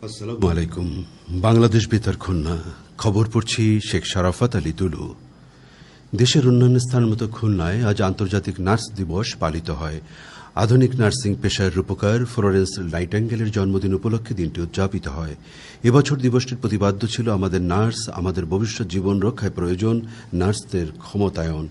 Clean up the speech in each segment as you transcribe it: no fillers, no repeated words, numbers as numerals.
আসসালামু আলাইকুম। বাংলাদেশ বেতার খুলনা খবর পড়ছি শেখ শরাফত আলী তুলু। দেশের অন্যান্য স্থানের মতো খুলনায় আজ আন্তর্জাতিক নার্স দিবস পালিত হয়। আধুনিক নার্সিং পেশার রূপকার ফ্লোরেন্স নাইটিঙ্গেলের জন্মদিন উপলক্ষে দিনটি উদযাপিত হয়। এবছর দিবসটির প্রতিপাদ্য ছিল আমাদের নার্স, আমাদের ভবিষ্যৎ জীবন রক্ষায় প্রয়োজন নার্সদের ক্ষমতায়ন।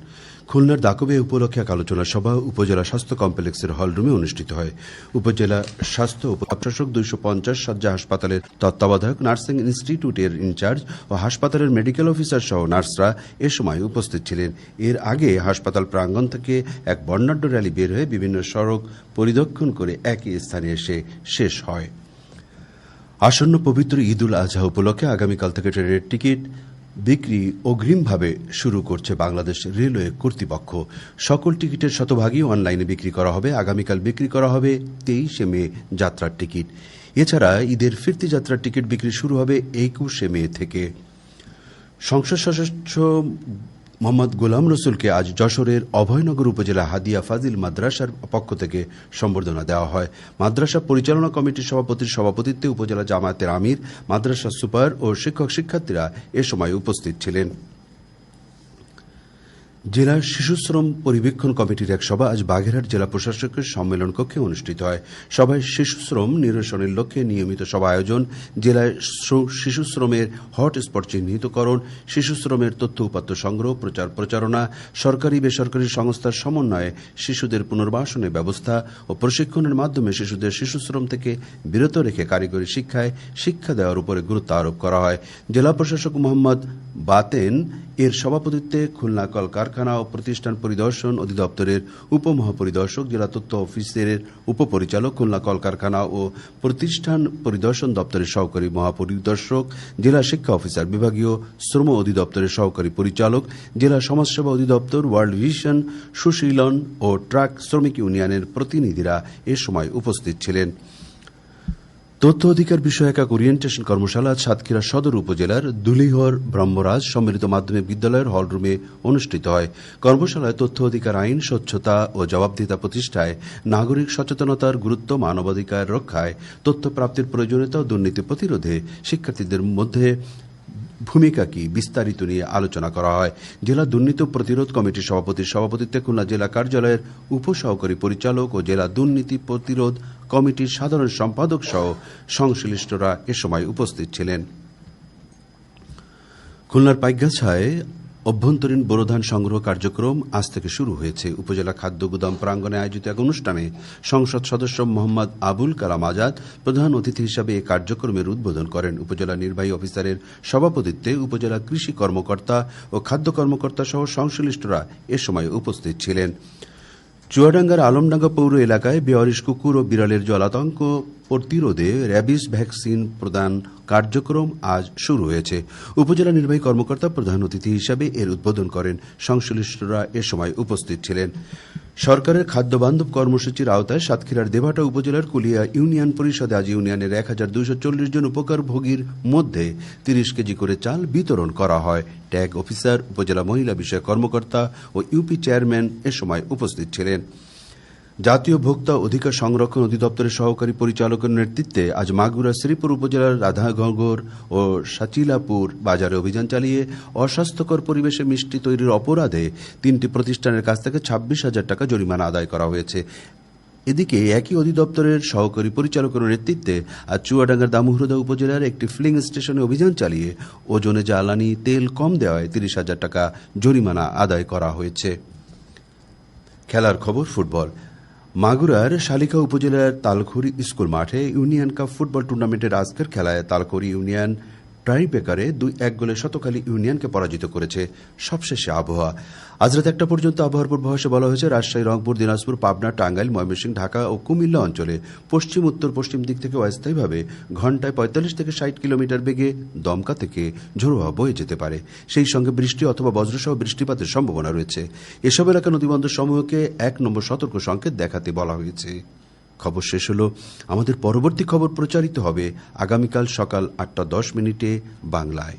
খুলনার দাকবে উপলক্ষে এক আলোচনা সভা উপজেলা স্বাস্থ্য কমপ্লেক্সের হলরুমে অনুষ্ঠিত হয়। উপজেলা স্বাস্থ্য উপপ্রশাসক 250 শয্যা হাসপাতালের তত্ত্বাবধায়ক, নার্সিং ইনস্টিটিউটের ইনচার্জ ও হাসপাতালের মেডিকেল অফিসার সহ নার্সরা এ সময় উপস্থিত ছিলেন। এর আগে হাসপাতাল প্রাঙ্গণ থেকে এক বর্ণাঢ্য র্যালি বের হয়ে বিভিন্ন সড়ক পরিদর্শন করে একই স্থানে এসে শেষ হয়। আসন্ন পবিত্র ঈদ উল আজহা উপলক্ষে আগামীকাল থেকে ট্রেনের টিকিট বিক্রি অগ্রিমভাবে শুরু করছে বাংলাদেশ রেলওয়ে কর্তৃপক্ষ। সকল টিকিটের শতভাগই অনলাইনে বিক্রি করা হবে। আগামীকাল বিক্রি করা হবে 23 মে যাত্রার টিকিট। এছাড়া ঈদের ফিরতি যাত্রার টিকিট বিক্রি শুরু হবে 21 মে থেকে। সংসদ সদস্য মোহাম্মদ গোলাম রসুলকে আজ যশোরের অভয়নগর উপজেলা হাদিয়া ফাজিল মাদ্রাসার পক্ষ থেকে সম্বর্ধনা দেওয়া হয়। মাদ্রাসা পরিচালনা কমিটির সভাপতির সভাপতিত্বে উপজেলা জামায়াতের আমির, মাদ্রাসা সুপার ও শিক্ষক শিক্ষার্থীরা এ সময় উপস্থিত ছিলেন। জেলা শিশুশ্রম পরিবীক্ষণ কমিটির এক সভা আজ বাগেরহাট জেলা প্রশাসকের সম্মেলন কক্ষে অনুষ্ঠিত হয়। সভায় শিশুশ্রম নিরসনের লক্ষ্যে নিয়মিত সভা আয়োজন, জেলায় শিশুশ্রমের হটস্পট চিহ্নিতকরণ, শিশুশ্রমের তথ্য উপাত্ত সংগ্রহ, প্রচার প্রচারণা, সরকারি বেসরকারি সংস্থার সমন্বয়ে শিশুদের পুনর্বাসনের ব্যবস্থা ও প্রশিক্ষণের মাধ্যমে শিশুদের শিশুশ্রম থেকে বিরত রেখে কারিগরি শিক্ষায় শিক্ষা দেওয়ার উপরে গুরুত্ব আরোপ করা হয়। জেলা প্রশাসক মোহাম্মদ বাতেন এর সভাপতিত্বে খুলনা কলকারখানা ও প্রতিষ্ঠান পরিদর্শন অধিদপ্তরের উপমহাপরিদর্শক, জেলা তথ্য অফিসের উপপরিচালক, খুলনা কলকারখানা ও প্রতিষ্ঠান পরিদর্শন দপ্তরের সহকারী মহাপরিদর্শক, জেলা শিক্ষা অফিসার, বিভাগীয় শ্রম অধিদপ্তরের সহকারী পরিচালক, জেলা সমাজসেবা অধিদপ্তর, ওয়ার্ল্ড ভিশন, সুশীলন ও ট্রাক শ্রমিক ইউনিয়নের প্রতিনিধিরা এ সময় উপস্থিত ছিলেন। তথ্য অধিকার বিষয়ক এক ওরিয়েন্টেশন কর্মশালা সাতক্ষীরা সদর উপজেলার দুলিহর ব্রহ্মরাজ সম্মিলিত মাধ্যমিক বিদ্যালয়ের হলরুমে অনুষ্ঠিত হয়। কর্মশালায় তথ্য অধিকার আইন, স্বচ্ছতা ও জবাবদিহিতা প্রতিষ্ঠায় নাগরিক সচেতনতার গুরুত্ব, মানবাধিকার রক্ষায় তথ্য প্রাপ্তির প্রয়োজনীয়তা ও দুর্নীতি প্রতিরোধে শিক্ষার্থীদের মধ্যে ভূমিকা কি বিস্তারিত নিয়ে আলোচনা করা হয়। জেলা দুর্নীতি প্রতিরোধ কমিটির সভাপতির সভাপতিত্বে খুলনা জেলা কার্যালয়ের উপসহকারী পরিচালক ও জেলা দুর্নীতি প্রতিরোধ কমিটির সাধারণ সম্পাদক সহ সংশ্লিষ্টরা এ সময় উপস্থিত ছিলেন। খুলনার পাইকগাছায় অভ্যন্তরীণ বোরো ধান সংগ্রহ কার্যক্রম আজ থেকে শুরু হয়েছে। উপজেলা খাদ্য গুদাম প্রাঙ্গণে আয়োজিত এক অনুষ্ঠানে সংসদ সদস্য মোহাম্মদ আবুল কালাম আজাদ প্রধান অতিথি হিসাবে এই কার্যক্রমের উদ্বোধন করেন। উপজেলা নির্বাহী অফিসারের সভাপতিত্বে উপজেলা কৃষি কর্মকর্তা ও খাদ্য কর্মকর্তা সহ সংশ্লিষ্টরা এ সময় উপস্থিত ছিলেন। চুয়াডাঙ্গার আলমডাঙ্গা পৌর এলাকায় বেওয়ারিশ কুকুর ও বিড়ালের জলাতঙ্ক প্রতিরোধে র্যাবিস ভ্যাকসিন প্রদান কার্যক্রম আজ শুরু হয়েছে। উপজেলা নির্বাহী কর্মকর্তা প্রধান অতিথি হিসাবে এর উদ্বোধন করেন। সংশ্লিষ্টরা এ সময় উপস্থিত ছিলেন। সরকারের খাদ্য বান্ধব কর্মসূচির আওতায় সাতক্ষীরার দেভাটা উপজেলার কুলিয়া ইউনিয়ন পরিষদে আজ ইউনিয়নের 1240 জন উপকারভোগীর মধ্যে 30 কেজি করে চাল বিতরণ করা হয়। ট্যাগ অফিসার, উপজেলা মহিলা বিষয়ক কর্মকর্তা ও ইউপি চেয়ারম্যান এ সময় উপস্থিত ছিলেন। জাতীয় ভোক্তা অধিকার সংরক্ষণ অধিদপ্তরের সহকারী পরিচালকের নেতৃত্বে আজ মাগুরা শ্রীপুর উপজেলার রাধানগর ও সাচিলাপুর বাজারে অভিযান চালিয়ে অস্বাস্থ্যকর পরিবেশে মিষ্টি তৈরির অপরাধে 3টি প্রতিষ্ঠানের কাছ থেকে 26,000 টাকা জরিমানা আদায় করা হয়েছে। এদিকে একই অধিদপ্তরের সহকারী পরিচালকের নেতৃত্বে আজ চুয়াডাঙ্গার দামুহ্রদা উপজেলার একটি ফিলিং স্টেশনে অভিযান চালিয়ে ওজনে জ্বালানি তেল কম দেওয়ায় 30,000 টাকা জরিমানা আদায় করা হয়েছে। খেলার খবর ফুটবল। মাগুরার শালিকা উপজেলার তালখড়ি স্কুল মাঠে ইউনিয়ন কাপ ফুটবল টুর্নামেন্টের আজকের খেলায় তালখড়ি ইউনিয়ন টাইব্রেকারে 2-1 গোলে শতখালী ইউনিয়নকে পরাজিত করেছে। সবশেষে আবহাওয়া। আজ রাত 1টা পর্যন্ত আবহাওয়ার পূর্বাভাসে বলা হয়েছে রাজশাহী, রংপুর, দিনাজপুর, পাবনা, টাঙ্গাইল, ময়মনসিংহ, ঢাকা ও কুমিল্লা অঞ্চলে পশ্চিম উত্তর পশ্চিম দিক থেকে অস্থায়ীভাবে ঘণ্টায় 45 থেকে 60 কিলোমিটার বেগে দমকা থেকে ঝোড়ো হাওয়া বয়ে যেতে পারে। সেই সঙ্গে বৃষ্টি অথবা বজ্রসহ বৃষ্টিপাতের সম্ভাবনা রয়েছে। এসব এলাকা নদীবন্দর সমূহকে 1 নম্বর সতর্ক সংকেত দেখাতে বলা হয়েছে। খবর শেষ হলো। আমাদের পরবর্তী খবর প্রচারিত হবে আগামীকাল সকাল 8টা 10 মিনিটে বাংলায়।